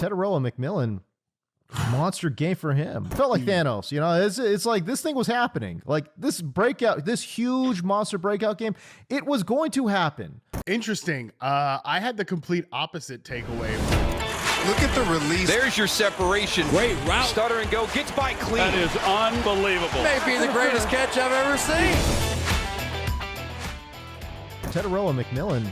Tetairoa McMillan, monster game for him. Felt like Thanos, you know, it's like this thing was happening. Like this breakout, this huge monster breakout game, it was going to happen. Interesting. I had the complete opposite takeaway. Look at the release. There's your separation. Great route. Stutter and go. Gets by clean. That is unbelievable. May be the greatest catch I've ever seen. Tetairoa McMillan,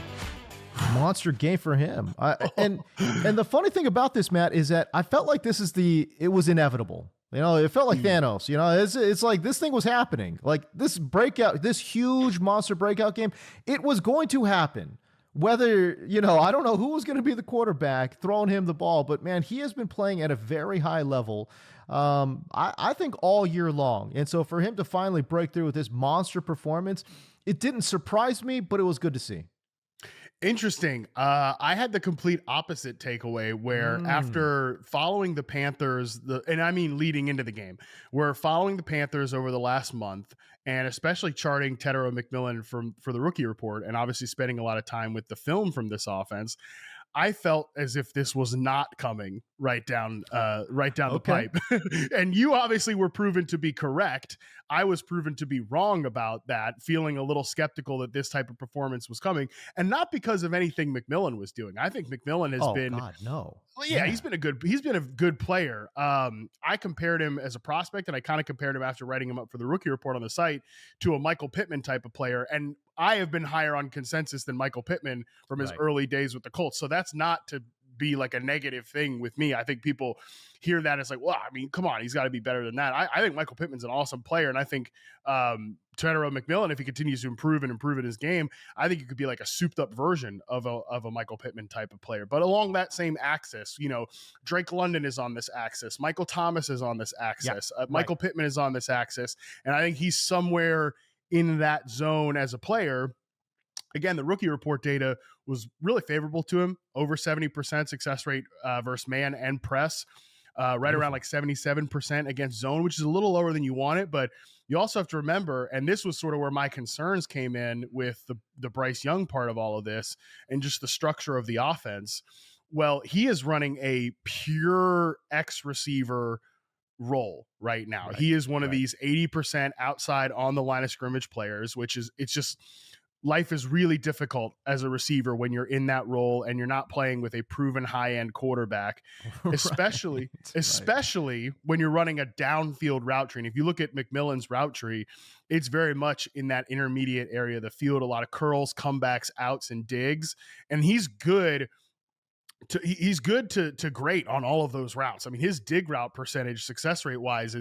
monster game for him. And the funny thing about this, Matt, is that I felt like it was inevitable. You know, it felt like Thanos, you know, it's like this thing was happening. Like this breakout, this huge monster breakout game, it was going to happen. Whether, you know, I don't know who was going to be the quarterback throwing him the ball, but man, he has been playing at a very high level, I think all year long. And so for him to finally break through with this monster performance, it didn't surprise me, but it was good to see. Interesting. I had the complete opposite takeaway where after following the Panthers, and I mean leading into the game, we're following the Panthers over the last month and especially charting Tetairoa McMillan for the rookie report and obviously spending a lot of time with the film from this offense. I felt as if this was not coming right down the pipe. And you obviously were proven to be correct. I was proven to be wrong about that, feeling a little skeptical that this type of performance was coming, and not because of anything McMillan was doing. I think McMillan has been, God, no. Well, yeah, he's been a good player. I compared him as a prospect, and I kind of compared him after writing him up for the rookie report on the site to a Michael Pittman type of player. And I have been higher on consensus than Michael Pittman from his early days with the Colts. So that's not to be like a negative thing with me. I think people hear that as like, well, I mean, come on, he's got to be better than that. I think Michael Pittman's an awesome player. And I think Tetairoa McMillan, if he continues to improve in his game, I think he could be like a souped up version of a Michael Pittman type of player. But along that same axis, you know, Drake London is on this axis. Michael Thomas is on this axis. Michael Pittman is on this axis. And I think he's somewhere in that zone as a player. Again, the rookie report data was really favorable to him, over 70% success rate versus man and press, right around like 77% against zone, which is a little lower than you want it. But you also have to remember, and this was sort of where my concerns came in with the Bryce Young part of all of this and just the structure of the offense. Well, he is running a pure X receiver role right now. He is one of these 80% outside on the line of scrimmage players, it's just life is really difficult as a receiver when you're in that role and you're not playing with a proven high-end quarterback, especially when you're running a downfield route tree. And if you look at McMillan's route tree, it's very much in that intermediate area of the field, a lot of curls, comebacks, outs, and digs. And he's good to great on all of those routes. I mean, his dig route percentage success rate wise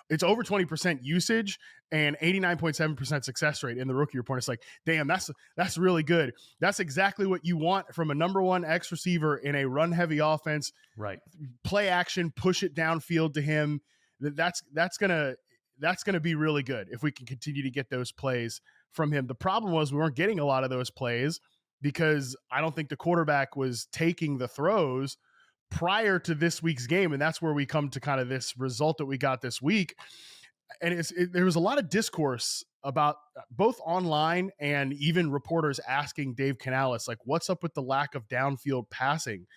it's over 20% usage and 89.7% success rate in the rookie report. It's like, damn, that's really good. That's exactly what you want from a number one X receiver in a run heavy offense, right? Play action, push it downfield to him. That's going to be really good if we can continue to get those plays from him. The problem was we weren't getting a lot of those plays because I don't think the quarterback was taking the throws prior to this week's game. And that's where we come to kind of this result that we got this week. And there was a lot of discourse about both online and even reporters asking Dave Canales, like, what's up with the lack of downfield passing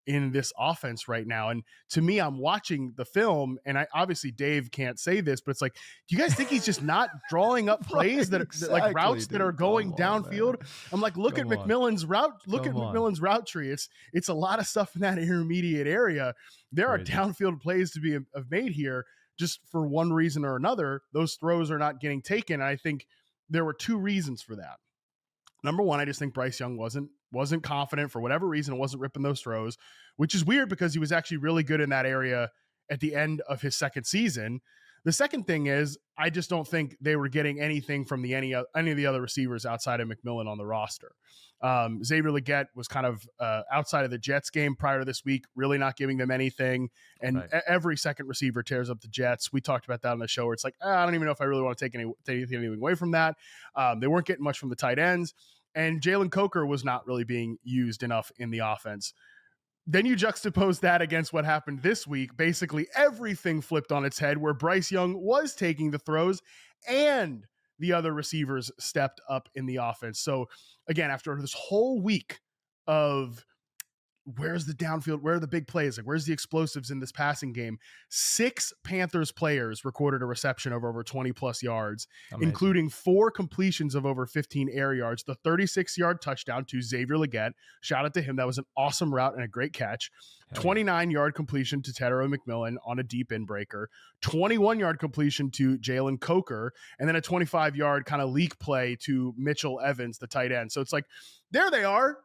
in this offense right now? And to me, I'm watching the film and obviously Dave can't say this, but it's like, do you guys think he's just not drawing up plays that are like routes that are going downfield? I'm like, look at McMillan's route. Look at McMillan's route tree. It's a lot of stuff in that intermediate area. There are downfield plays to be made here. Just for one reason or another, those throws are not getting taken. And I think there were two reasons for that. Number one, I just think Bryce Young wasn't confident for whatever reason, wasn't ripping those throws, which is weird because he was actually really good in that area at the end of his second season. The second thing is, I just don't think they were getting anything from any of the other receivers outside of McMillan on the roster. Xavier Legette was kind of outside of the Jets game prior to this week, really not giving them anything. And every second receiver tears up the Jets. We talked about that on the show where it's like, I don't even know if I really want to take anything away from that. They weren't getting much from the tight ends. And Jalen Coker was not really being used enough in the offense. Then you juxtapose that against what happened this week. Basically, everything flipped on its head where Bryce Young was taking the throws and the other receivers stepped up in the offense. So again, after this whole week of where's the downfield? Where are the big plays? Like, where's the explosives in this passing game? 6 Panthers players recorded a reception of over 20 plus yards, including 4 completions of over 15 air yards. The 36-yard touchdown to Xavier Legette. Shout out to him. That was an awesome route and a great catch. 29-yard completion to Tetairoa McMillan on a deep in breaker. 21-yard completion to Jalen Coker. And then a 25-yard kind of leak play to Mitchell Evans, the tight end. So it's like, there they are.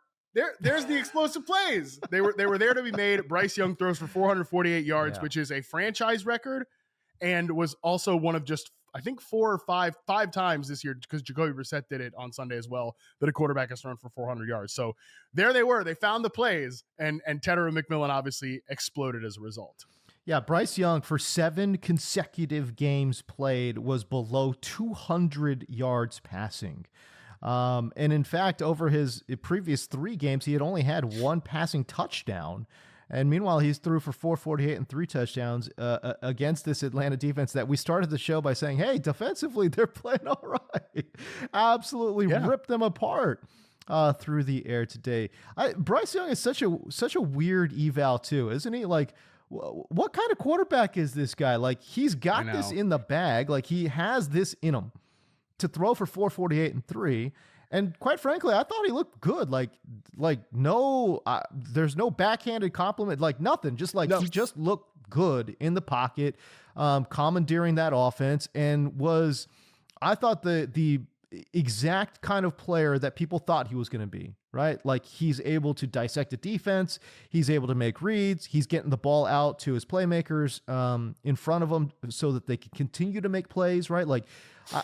There's the explosive plays. They were there to be made. Bryce Young throws for 448 yards, which is a franchise record, and was also one of just, I think, 4 or 5 times this year, because Jacoby Brissett did it on Sunday as well, that a quarterback has thrown for 400 yards. So there they were. They found the plays, and Tetairoa McMillan obviously exploded as a result. Yeah, Bryce Young for 7 consecutive games played was below 200 yards passing. And in fact, over his previous 3 games, he had only had 1 passing touchdown. And meanwhile, he's threw for 448 and 3 touchdowns against this Atlanta defense that we started the show by saying, hey, defensively, they're playing all right. Absolutely ripped them apart through the air today. Bryce Young is such a weird eval too, isn't he? Like, what kind of quarterback is this guy? Like, he's got this in the bag. Like, he has this in him to throw for 448 and 3. And quite frankly, I thought he looked good. Like no, there's no backhanded compliment, like nothing. Just like he just looked good in the pocket, commandeering that offense, and was, I thought, the exact kind of player that people thought he was going to be, right? Like, he's able to dissect a defense. He's able to make reads. He's getting the ball out to his playmakers in front of him so that they can continue to make plays, right? Like,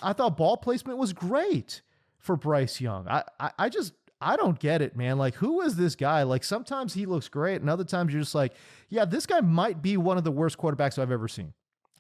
I thought ball placement was great for Bryce Young. I don't get it, man. Like, who is this guy? Like, sometimes he looks great, and other times you're just like, yeah, this guy might be one of the worst quarterbacks I've ever seen.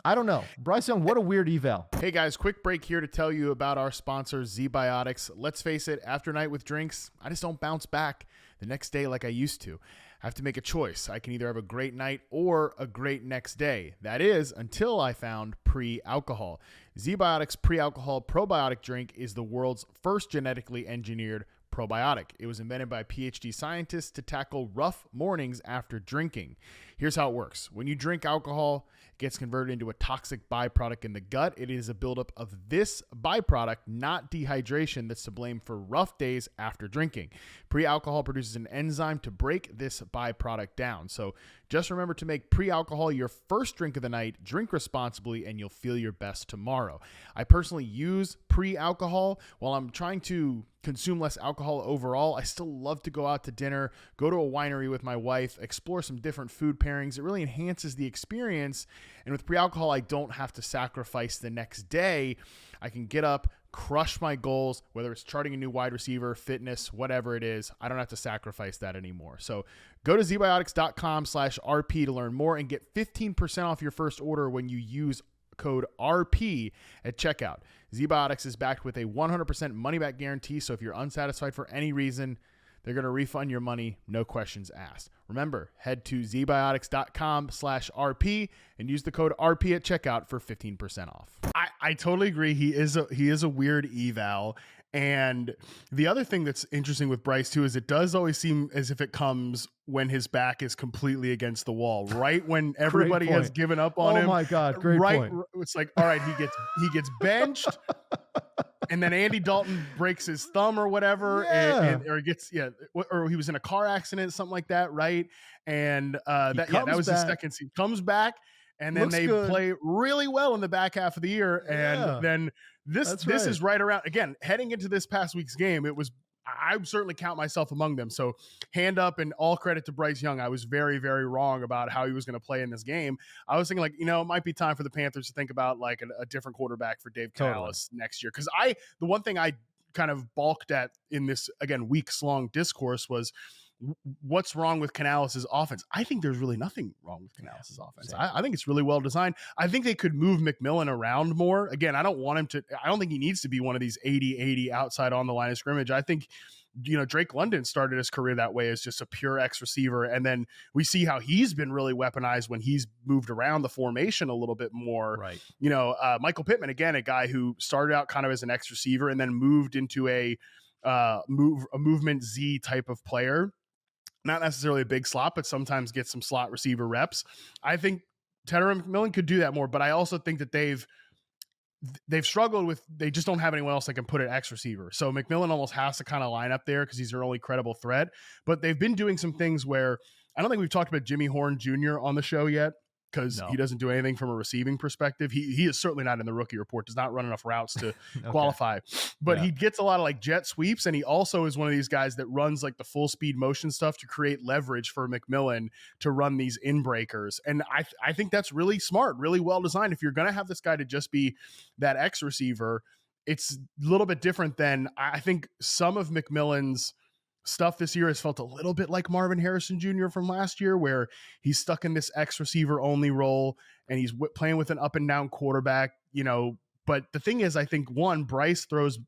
I don't know. Bryce Young, what a weird eval. Hey guys, quick break here to tell you about our sponsor, ZBiotics. Let's face it, after a night with drinks, I just don't bounce back the next day like I used to. I have to make a choice. I can either have a great night or a great next day. That is, until I found pre-alcohol. ZBiotics pre-alcohol probiotic drink is the world's first genetically engineered probiotic. It was invented by PhD scientists to tackle rough mornings after drinking. Here's how it works. When you drink alcohol, it gets converted into a toxic byproduct in the gut. It is a buildup of this byproduct, not dehydration, that's to blame for rough days after drinking. Pre-alcohol produces an enzyme to break this byproduct down. So just remember to make pre-alcohol your first drink of the night, drink responsibly, and you'll feel your best tomorrow. I personally use pre-alcohol while I'm trying to consume less alcohol overall. I still love to go out to dinner, go to a winery with my wife, explore some different food pairings. It really enhances the experience. And with pre-alcohol, I don't have to sacrifice the next day. I can get up, crush my goals, whether it's charting a new wide receiver, fitness, whatever it is. I don't have to sacrifice that anymore. So go to zbiotics.com/RP to learn more and get 15% off your first order when you use code RP at checkout. ZBiotics is backed with a 100% money-back guarantee, so if you're unsatisfied for any reason, they're going to refund your money, no questions asked. Remember, head to zbiotics.com/RP and use the code RP at checkout for 15% off. I totally agree. He is a weird eval. And the other thing that's interesting with Bryce too is it does always seem as if it comes when his back is completely against the wall, right when everybody has given up on him. Oh my God, great point. It's like, all right, he gets benched, and then Andy Dalton breaks his thumb or whatever, or he was in a car accident, something like that, right? And that was his second season. Comes back. And then they play really well in the back half of the year. And then this is right around, again, heading into this past week's game, I certainly count myself among them. So hand up and all credit to Bryce Young. I was very, very wrong about how he was going to play in this game. I was thinking, like, it might be time for the Panthers to think about like a different quarterback for Dave Canales next year. Because the one thing I kind of balked at in this, again, weeks long discourse was, what's wrong with Canales' offense? I think there's really nothing wrong with Canales' offense. I think it's really well designed. I think they could move McMillan around more. Again, I don't think he needs to be one of these 80-80 outside on the line of scrimmage. I think, Drake London started his career that way as just a pure X receiver. And then we see how he's been really weaponized when he's moved around the formation a little bit more. Right. Michael Pittman, again, a guy who started out kind of as an X receiver and then moved into a movement Z type of player. not necessarily a big slot, but sometimes gets some slot receiver reps. I think Tetairoa McMillan could do that more, but I also think that they've struggled with, they just don't have anyone else that can put an X receiver. So McMillan almost has to kind of line up there because he's their only credible threat. But they've been doing some things where I don't think we've talked about Jimmy Horn Jr. on the show yet, because he doesn't do anything from a receiving perspective. He is certainly not in the rookie report, does not run enough routes to qualify, but he gets a lot of like jet sweeps. And he also is one of these guys that runs like the full speed motion stuff to create leverage for McMillan to run these in breakers. And I think that's really smart, really well designed. If you're going to have this guy to just be that X receiver, it's a little bit different than, I think some of McMillan's stuff this year has felt a little bit like Marvin Harrison Jr. from last year, where he's stuck in this X receiver only role and he's playing with an up and down quarterback, But the thing is, I think one, Bryce throws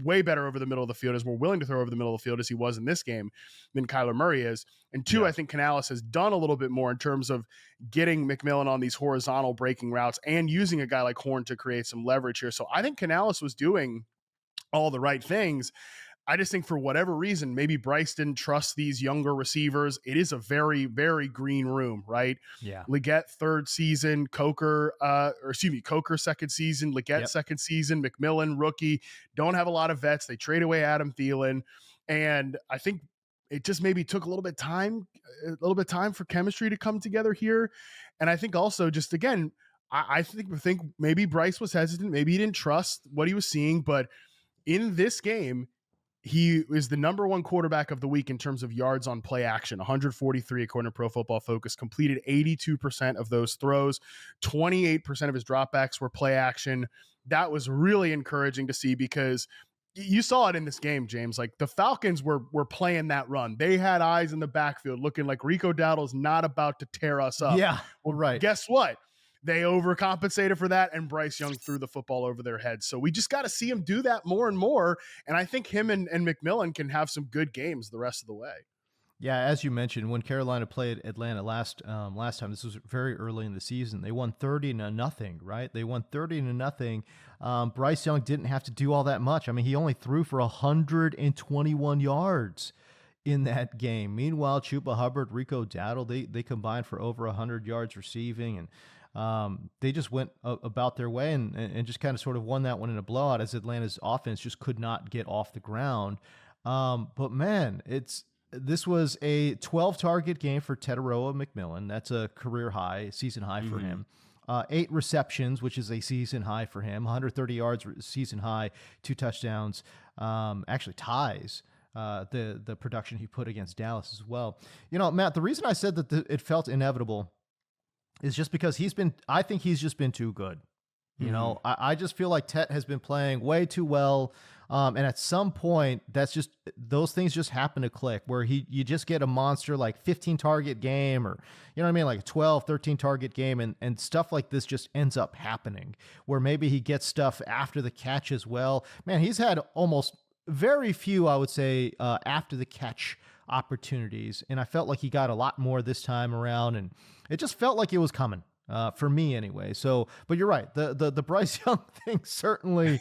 way better over the middle of the field, is more willing to throw over the middle of the field as he was in this game than Kyler Murray is. And two, I think Canales has done a little bit more in terms of getting McMillan on these horizontal breaking routes and using a guy like Horn to create some leverage here. So I think Canales was doing all the right things. I just think for whatever reason, maybe Bryce didn't trust these younger receivers. It is a very, very green room, right? Yeah. Leggett third season, Coker second season, Leggett second season, McMillan rookie. Don't have a lot of vets. They trade away Adam Thielen, and I think it just maybe took a little bit time for chemistry to come together here. And I think also just again, I think maybe Bryce was hesitant, maybe he didn't trust what he was seeing, but in this game, he is the number one quarterback of the week in terms of yards on play action, 143 according to Pro Football Focus, completed 82% of those throws, 28% of his dropbacks were play action. That was really encouraging to see, because you saw it in this game, James. Like, the Falcons were playing that run. They had eyes in the backfield looking like Rico Dowdle's not about to tear us up. Yeah, well, right. Guess what? They overcompensated for that, and Bryce Young threw the football over their heads. So we just got to see him do that more and more. And I think him and McMillan can have some good games the rest of the way. Yeah, as you mentioned, when Carolina played Atlanta last time, this was very early in the season. They won 30-0, right? They won 30-0. Bryce Young didn't have to do all that much. I mean, he only threw for 121 yards in that game. Meanwhile, Chuba Hubbard, Rico Dowdle, they combined for over 100 yards receiving, and they just went about their way and just kind of sort of won that one in a blowout, as Atlanta's offense just could not get off the ground. But man, this was a 12-target game for Tetairoa McMillan. That's a career high, season high for him. 8 receptions, which is a season high for him. 130 yards, season high, 2 touchdowns. Actually ties the production he put against Dallas as well. Matt, the reason I said that it felt inevitable is just because I think he's just been too good. I just feel like Tet has been playing way too well. And at some point, those things just happen to click, where you just get a monster like 15 target game, or, like a 12, 13 target game. And stuff like this just ends up happening, where maybe he gets stuff after the catch as well. Man, he's had almost very few, I would say, after the catch opportunities. And I felt like he got a lot more this time around, and it just felt like it was coming, for me anyway. So, but you're right. The Bryce Young thing certainly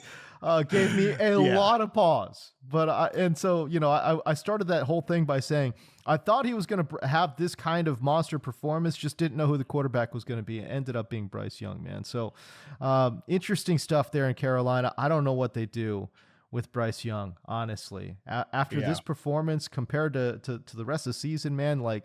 gave me a lot of pause. But I started that whole thing by saying I thought he was going to have this kind of monster performance, just didn't know who the quarterback was going to be. It ended up being Bryce Young, man. So interesting stuff there in Carolina. I don't know what they do with Bryce Young, honestly. After this performance compared to the rest of the season, man, like,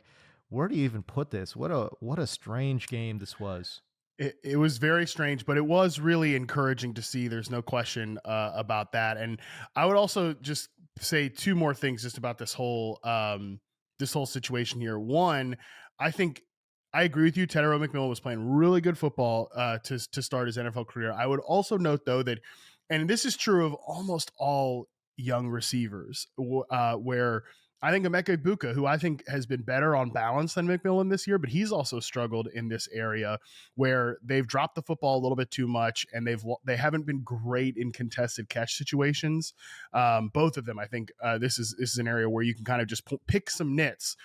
where do you even put this? What a strange game this was. It was very strange, but it was really encouraging to see. There's no question about that. And I would also just say 2 more things just about this whole situation here. One, I think I agree with you. Tetairoa McMillan was playing really good football to start his NFL career. I would also note, though, that, and this is true of almost all young receivers, where I think Emeka Egbuka, who I think has been better on balance than McMillan this year, but he's also struggled in this area where they've dropped the football a little bit too much, and they haven't been great in contested catch situations. Both of them, I think, this is an area where you can kind of just pick some nits.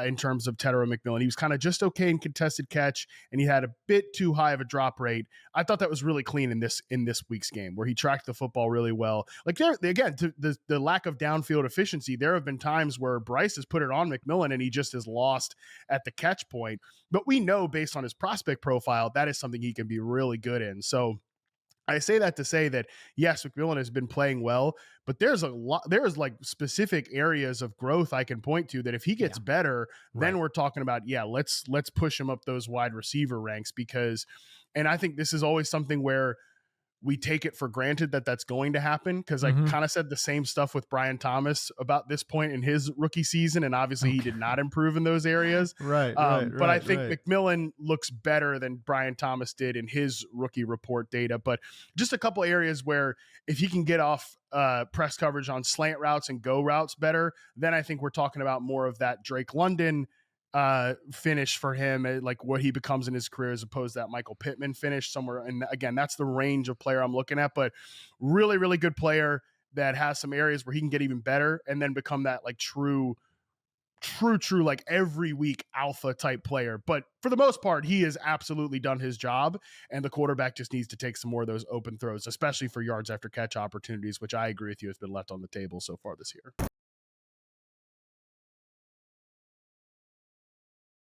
in terms of Tetairoa McMillan. He was kind of just okay in contested catch, and he had a bit too high of a drop rate. I thought that was really clean in this week's game, where he tracked the football really well. Like there again, the lack of downfield efficiency. There have been times where Bryce has put it on McMillan, and he just is lost at the catch point. But we know, based on his prospect profile, that is something he can be really good in. So I say that to say that, yes, McMillan has been playing well, but there's like specific areas of growth I can point to that if he gets better, then we're talking about, let's push him up those wide receiver ranks, and I think this is always something where we take it for granted that that's going to happen, because I kind of said the same stuff with Brian Thomas about this point in his rookie season, and obviously he did not improve in those areas. But I think McMillan looks better than Brian Thomas did in his rookie report data. But just a couple areas where if he can get off press coverage on slant routes and go routes better, then I think we're talking about more of that Drake London finish for him, like what he becomes in his career, as opposed to that Michael Pittman finish somewhere. And again, that's the range of player I'm looking at, but really, really good player that has some areas where he can get even better and then become that like true, like every week alpha type player. But for the most part, he has absolutely done his job, and the quarterback just needs to take some more of those open throws, especially for yards after catch opportunities, which I agree with you has been left on the table so far this year.